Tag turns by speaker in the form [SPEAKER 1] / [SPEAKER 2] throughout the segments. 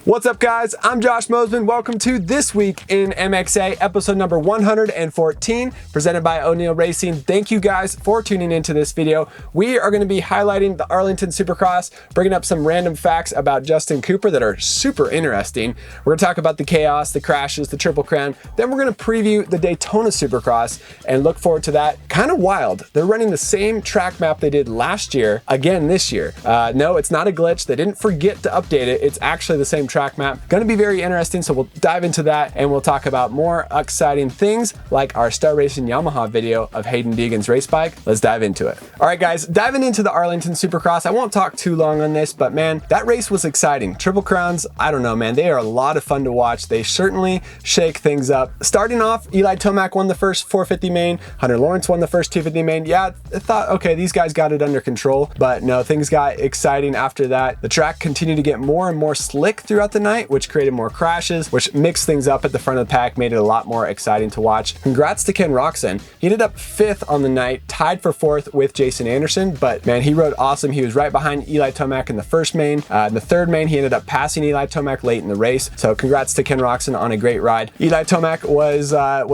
[SPEAKER 1] What's up, guys? I'm Josh Mosiman. Welcome to This Week in MXA, episode number 114, presented by O'Neill Racing. Thank you guys for tuning into this video. We are going to be highlighting the Arlington Supercross, bringing up some random facts about Justin Cooper that are super interesting. We're going to talk about the chaos, the crashes, the Triple Crown. Then we're going to preview the Daytona Supercross and look forward to that. Kind of wild. They're running the same track map they did last year, again this year. No, it's not a glitch. They didn't forget to update it. It's actually the same track map. Going to be very interesting, so we'll dive into that and we'll talk about more exciting things like our Star Racing Yamaha video of Haiden Deegan's race bike. Let's dive into it. All right, guys, diving into the Arlington Supercross. I won't talk too long on this, but man, that race was exciting. Triple Crowns, I don't know, man, they are a lot of fun to watch. They certainly shake things up. Starting off, Eli Tomac won the first 450 main. Hunter Lawrence won the first 250 main. Yeah, I thought, okay, these guys got it under control, but no, things got exciting after that. The track continued to get more and more slick throughout the night, which created more crashes, which mixed things up at the front of the pack, made it a lot more exciting to watch. Congrats to Ken Roczen. He ended up 5th on the night, tied for 4th with Jason Anderson, but man, he rode awesome. He was right behind Eli Tomac in the first main. In the third main, he ended up passing Eli Tomac late in the race. So congrats to Ken Roczen on a great ride. Eli Tomac was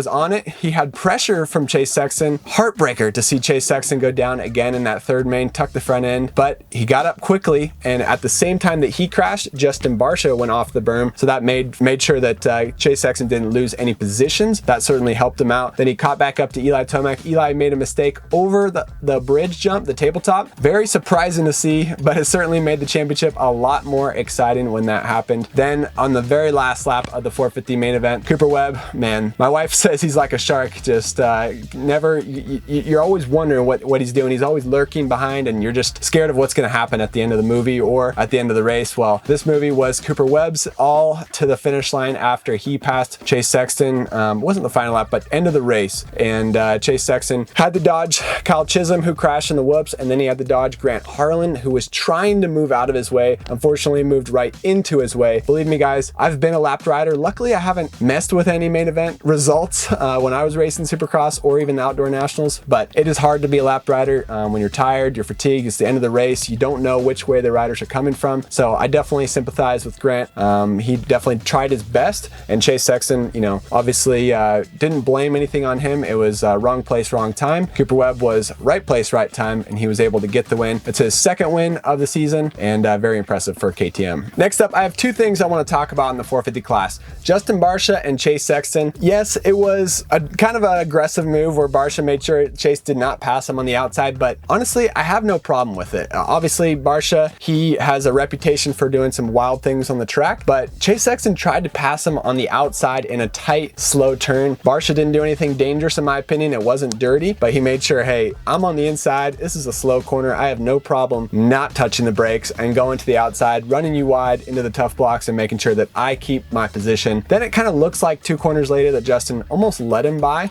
[SPEAKER 1] on it. He had pressure from Chase Sexton. Heartbreaker to see Chase Sexton go down again in that third main, tuck the front end, but he got up quickly, and at the same time that he crashed, Justin Barcia went off the berm. So that made sure that Chase Sexton didn't lose any positions. That certainly helped him out. Then he caught back up to Eli Tomac. Eli made a mistake over the bridge jump, the tabletop. Very surprising to see, but it certainly made the championship a lot more exciting when that happened. Then on the very last lap of the 450 main event, Cooper Webb, man, my wife says he's like a shark. Just you're always wondering what he's doing. He's always lurking behind, and you're just scared of what's going to happen at the end of the movie or at the end of the race. Well, this movie was Cooper Webb's all to the finish line after he passed Chase Sexton. Wasn't the final lap, but end of the race. And Chase Sexton had to dodge Kyle Chisholm, who crashed in the whoops, and then he had to dodge Grant Harlan, who was trying to move out of his way. Unfortunately, moved right into his way. Believe me, guys, I've been a lap rider. Luckily, I haven't messed with any main event results when I was racing Supercross or even the Outdoor Nationals, but it is hard to be a lap rider when you're tired, you're fatigued, it's the end of the race, you don't know which way the riders are coming from. So I definitely sympathize with Grant. He definitely tried his best, and Chase Sexton, you know, obviously didn't blame anything on him. It was wrong place, wrong time. Cooper Webb was right place, right time, and he was able to get the win. It's his second win of the season, and very impressive for KTM. Next up, I have two things I want to talk about in the 450 class. Justin Barcia and Chase Sexton. Yes, it was a kind of an aggressive move where Barcia made sure Chase did not pass him on the outside, but honestly, I have no problem with it. Obviously, Barcia, he has a reputation for doing some wild things on the track, but Chase Sexton tried to pass him on the outside in a tight, slow turn. Barcia didn't do anything dangerous in my opinion. It wasn't dirty, but he made sure, hey, I'm on the inside. This is a slow corner. I have no problem not touching the brakes and going to the outside, running you wide into the tough blocks and making sure that I keep my position. Then it kind of looks like 2 corners later that Justin almost let him by.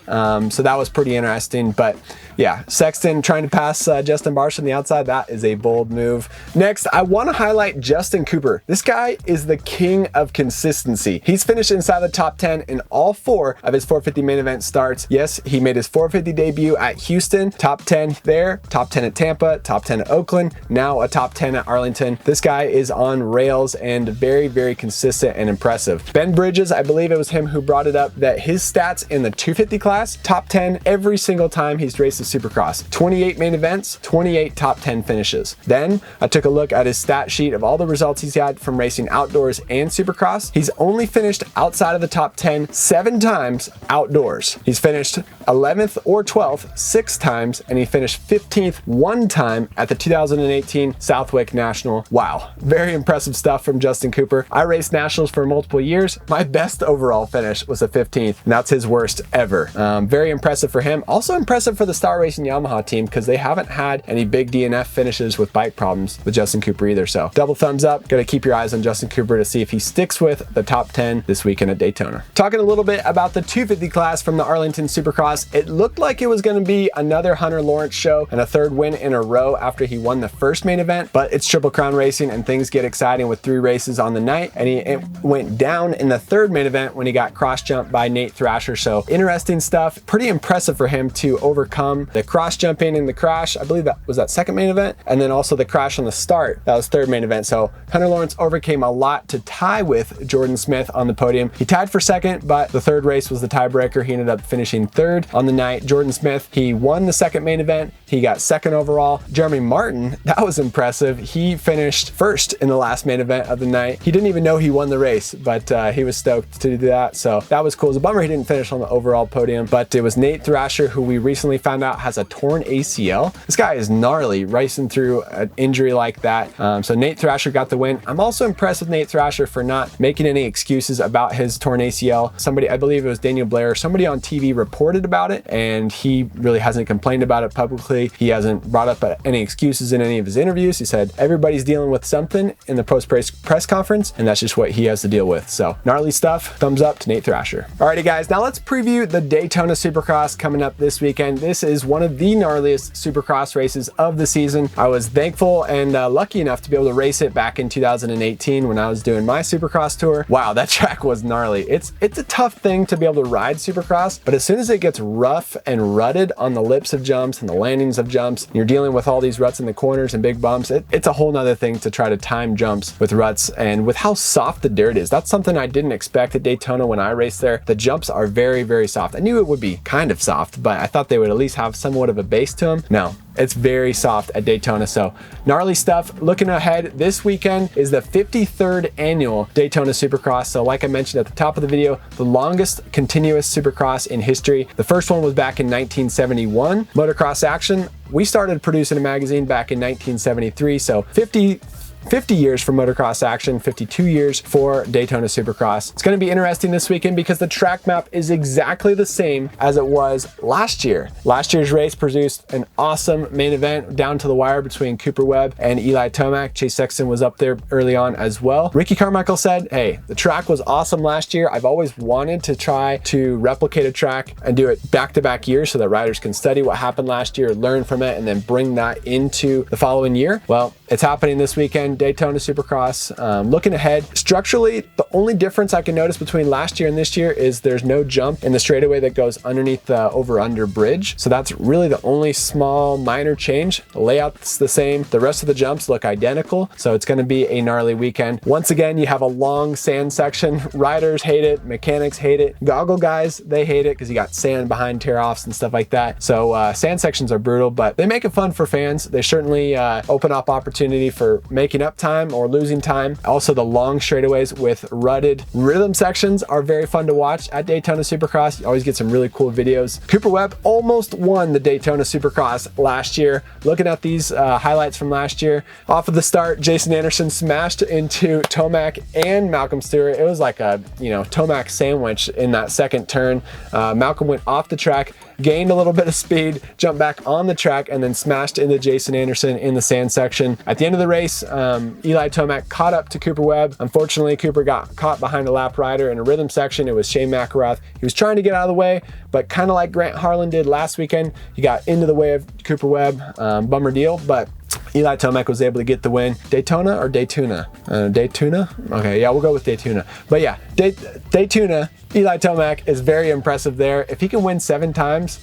[SPEAKER 1] So that was pretty interesting, but yeah, Sexton trying to pass Justin Barcia on the outside, that is a bold move. Next, I want to highlight Justin Cooper. This guy is the king of consistency. He's finished inside the top 10 in all 4 of his 450 main event starts. Yes, he made his 450 debut at Houston, top 10 there, top 10 at Tampa, top 10 at Oakland, now a top 10 at Arlington. This guy is on rails and very, very consistent and impressive. Ben Bridges, I believe it was him who brought it up, that his stats in the 250 class, top 10 every single time he's raced the Supercross. 28 main events, 28 top 10 finishes. Then I took a look at his stat sheet of all the results he's had from racing outdoors and Supercross. He's only finished outside of the top 10 7 times outdoors. He's finished 11th or 12th 6 times, and he finished 15th 1 time at the 2018 Southwick National. Wow, very impressive stuff from Justin Cooper. I raced nationals for multiple years. My best overall finish was a 15th, and that's his worst ever. Very impressive for him. Also impressive for the Star Racing Yamaha team, because they haven't had any big DNF finishes with bike problems with Justin Cooper either. So double thumbs up. Gotta keep your eyes on Justin Cooper to see if he sticks with the top 10 this weekend at Daytona. Talking a little bit about the 250 class from the Arlington Supercross, it looked like it was going to be another Hunter Lawrence show and a 3rd win in a row after he won the first main event, but it's Triple Crown racing and things get exciting with 3 races on the night, and it went down in the 3rd main event when he got cross jumped by Nate Thrasher. So interesting stuff. Pretty impressive for him to overcome the cross jumping and the crash. I believe that was that 2nd main event, and then also the crash on the start. That was 3rd main event. So Hunter Lawrence overcame a lot lot to tie with Jordan Smith on the podium. He tied for second, but the third race was the tiebreaker. He ended up finishing third on the night. Jordan Smith, he won the second main event. He got second overall. Jeremy Martin, that was impressive. He finished first in the last main event of the night. He didn't even know he won the race, but he was stoked to do that. So that was cool. It's a bummer he didn't finish on the overall podium, but it was Nate Thrasher, who we recently found out has a torn ACL. This guy is gnarly, racing through an injury like that. So Nate Thrasher got the win. I'm also impressed with Nate Thrasher for not making any excuses about his torn ACL. Somebody, I believe it was Daniel Blair, somebody on TV reported about it, and he really hasn't complained about it publicly. He hasn't brought up any excuses in any of his interviews. He said everybody's dealing with something in the post-race press conference, and that's just what he has to deal with. So gnarly stuff. Thumbs up to Nate Thrasher. Alrighty guys, now let's preview the Daytona Supercross coming up this weekend. This is one of the gnarliest Supercross races of the season. I was thankful and lucky enough to be able to race it back in 2018 when I was doing my Supercross tour. Wow, that track was gnarly. It's a tough thing to be able to ride Supercross, but as soon as it gets rough and rutted on the lips of jumps and the landings of jumps, you're dealing with all these ruts in the corners and big bumps. It's a whole nother thing to try to time jumps with ruts and with how soft the dirt is. That's something I didn't expect at Daytona when I raced there. The jumps are very, very soft. I knew it would be kind of soft, but I thought they would at least have somewhat of a base to them. No, it's very soft at Daytona. So gnarly stuff. Looking ahead, this weekend is the 53rd annual Daytona Supercross. So like I mentioned at the top of the video, the longest continuous Supercross in history. The first one was back in 1971. Motocross Action, we started producing a magazine back in 1973. So 50 years for motocross action, 52 years for Daytona Supercross. It's going to be interesting this weekend because the track map is exactly the same as it was last year. Last year's race produced an awesome main event down to the wire between Cooper Webb and Eli Tomac. Chase Sexton was up there early on as well. Ricky Carmichael said, hey, the track was awesome last year. I've always wanted to try to replicate a track and do it back-to-back years so that riders can study what happened last year, learn from it, and then bring that into the following year. Well, it's happening this weekend. Daytona Supercross. Looking ahead, structurally, the only difference I can notice between last year and this year is there's no jump in the straightaway that goes underneath the over-under bridge. So that's really the only small minor change. The layout's the same. The rest of the jumps look identical. So it's going to be a gnarly weekend. Once again, you have a long sand section. Riders hate it. Mechanics hate it. Goggle guys, they hate it because you got sand behind tear-offs and stuff like that. So sand sections are brutal, but they make it fun for fans. They certainly open up opportunity for making up time or losing time. Also, the long straightaways with rutted rhythm sections are very fun to watch at Daytona Supercross. You always get some really cool videos. Cooper Webb almost won the Daytona Supercross last year. Looking at these highlights from last year, off of the start, Jason Anderson smashed into Tomac and Malcolm Stewart. It was like a Tomac sandwich in that second turn. Malcolm went off the track, gained a little bit of speed, jumped back on the track, and then smashed into Jason Anderson in the sand section. At the end of the race, Eli Tomac caught up to Cooper Webb. Unfortunately, Cooper got caught behind a lap rider in a rhythm section. It was Shane McElrath. He was trying to get out of the way, but kind of like Grant Harlan did last weekend, he got into the way of Cooper Webb. Bummer deal, but Eli Tomac was able to get the win. Daytona or Daytona? Daytona? Okay, yeah, we'll go with Daytona. But yeah, Daytona, Eli Tomac is very impressive there. If he can win 7 times,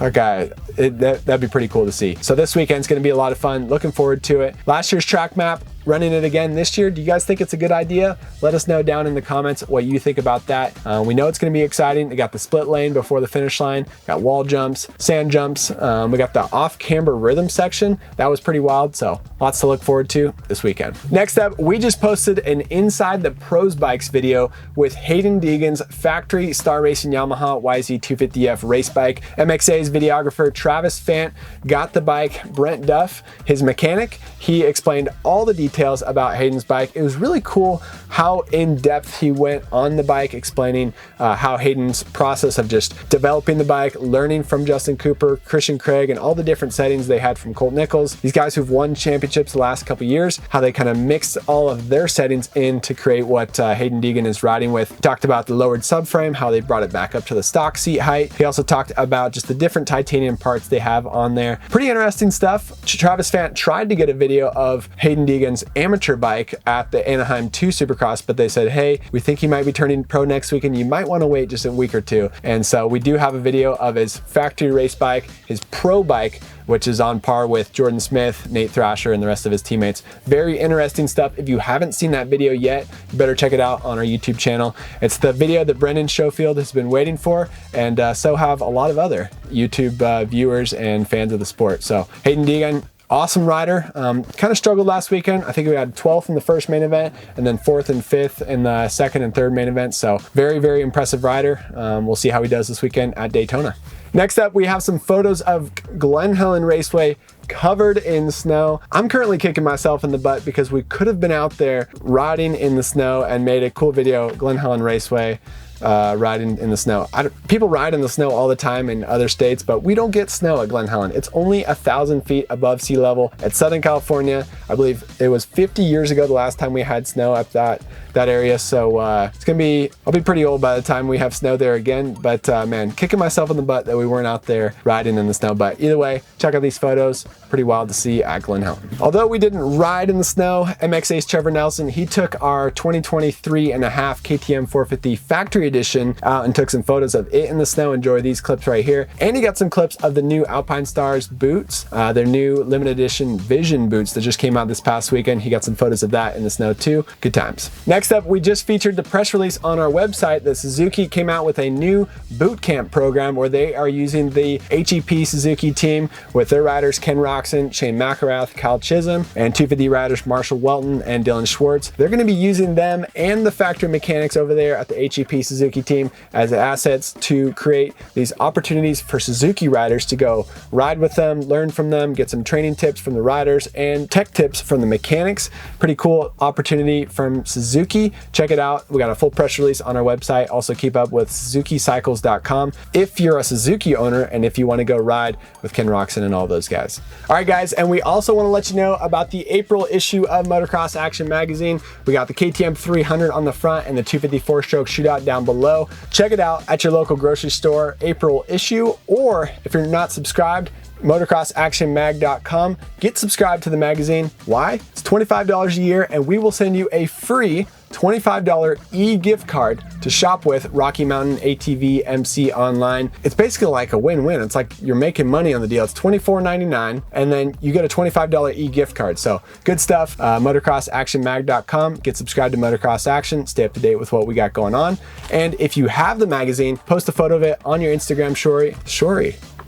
[SPEAKER 1] okay, that'd be pretty cool to see. So this weekend's gonna be a lot of fun. Looking forward to it. Last year's track map, running it again this year. Do you guys think it's a good idea? Let us know down in the comments what you think about that. We know it's going to be exciting. They got the split lane before the finish line, got wall jumps, sand jumps. We got the off-camber rhythm section. That was pretty wild, so lots to look forward to this weekend. Next up, we just posted an Inside the Pros Bikes video with Haiden Deegan's factory Star Racing Yamaha YZ250F race bike. MXA's videographer Travis Fant got the bike. Brent Duff, his mechanic, he explained all the details about Hayden's bike. It was really cool how in-depth he went on the bike, explaining how Hayden's process of just developing the bike, learning from Justin Cooper, Christian Craig, and all the different settings they had from Colt Nichols. These guys who've won championships the last couple years, how they kind of mixed all of their settings in to create what Haiden Deegan is riding with. He talked about the lowered subframe, how they brought it back up to the stock seat height. He also talked about just the different titanium parts they have on there. Pretty interesting stuff. Travis Fant tried to get a video of Haiden Deegan's amateur bike at the Anaheim 2 Supercross, but they said, hey, we think he might be turning pro next week and you might want to wait just a week or two. And so we do have a video of his factory race bike, his pro bike, which is on par with Jordan Smith, Nate Thrasher, and the rest of his teammates. Very interesting stuff. If you haven't seen that video yet, you better check it out on our YouTube channel. It's the video that Brendan Schofield has been waiting for, and so have a lot of other YouTube viewers and fans of the sport. So Haiden Deegan, awesome rider. Kind of struggled last weekend. I think we had 12th in the first main event and then 4th and 5th in the second and third main event. So very, very impressive rider. We'll see how he does this weekend at Daytona. Next up, we have some photos of Glen Helen Raceway covered in snow. I'm currently kicking myself in the butt because we could have been out there riding in the snow and made a cool video, Glen Helen Raceway, riding in the snow. People ride in the snow all the time in other states, but we don't get snow at Glen Helen. It's only 1,000 feet above sea level at Southern California. I believe it was 50 years ago the last time we had snow at that area. So it's gonna be, I'll be pretty old by the time we have snow there again. But man, kicking myself in the butt that we weren't out there riding in the snow. But either way, check out these photos. Pretty wild to see at Glen Helen. Although we didn't ride in the snow, MX ace Trevor Nelson, he took our 2023 and a half KTM 450 factory edition out and took some photos of it in the snow. Enjoy these clips right here. And he got some clips of the new Alpine Stars boots, their new limited edition Vision boots that just came out this past weekend. He got some photos of that in the snow too. Good times. Next up, we just featured the press release on our website that Suzuki came out with a new boot camp program where they are using the HEP Suzuki team with their riders Ken Roxon, Shane McElrath, Kyle Chisholm, and 250 riders Marshall Welton and Dylan Schwartz. They're going to be using them and the factory mechanics over there at the HEP Suzuki team as assets to create these opportunities for Suzuki riders to go ride with them, learn from them, get some training tips from the riders and tech tips from the mechanics. Pretty cool opportunity from Suzuki. Check it out. We got a full press release on our website. Also keep up with SuzukiCycles.com if you're a Suzuki owner and if you want to go ride with Ken Roxon and all those guys. All right, guys, and we also want to let you know about the April issue of Motocross Action Magazine. We got the KTM 300 on the front and the 254 stroke shootout down below. Check it out at your local grocery store, April issue, or if you're not subscribed, motocrossactionmag.com. Get subscribed to the magazine. Why? It's $25 a year and we will send you a free $25 e-gift card to shop with Rocky Mountain ATV MC online. It's basically like a win-win. It's like you're making money on the deal. It's $24.99 and then you get a $25 e-gift card. So good stuff. Motocrossactionmag.com. Get subscribed to Motocross Action. Stay up to date with what we got going on. And if you have the magazine, post a photo of it on your Instagram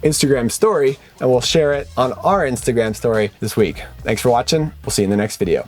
[SPEAKER 1] Instagram story, and we'll share it on our Instagram story this week. Thanks for watching. We'll see you in the next video.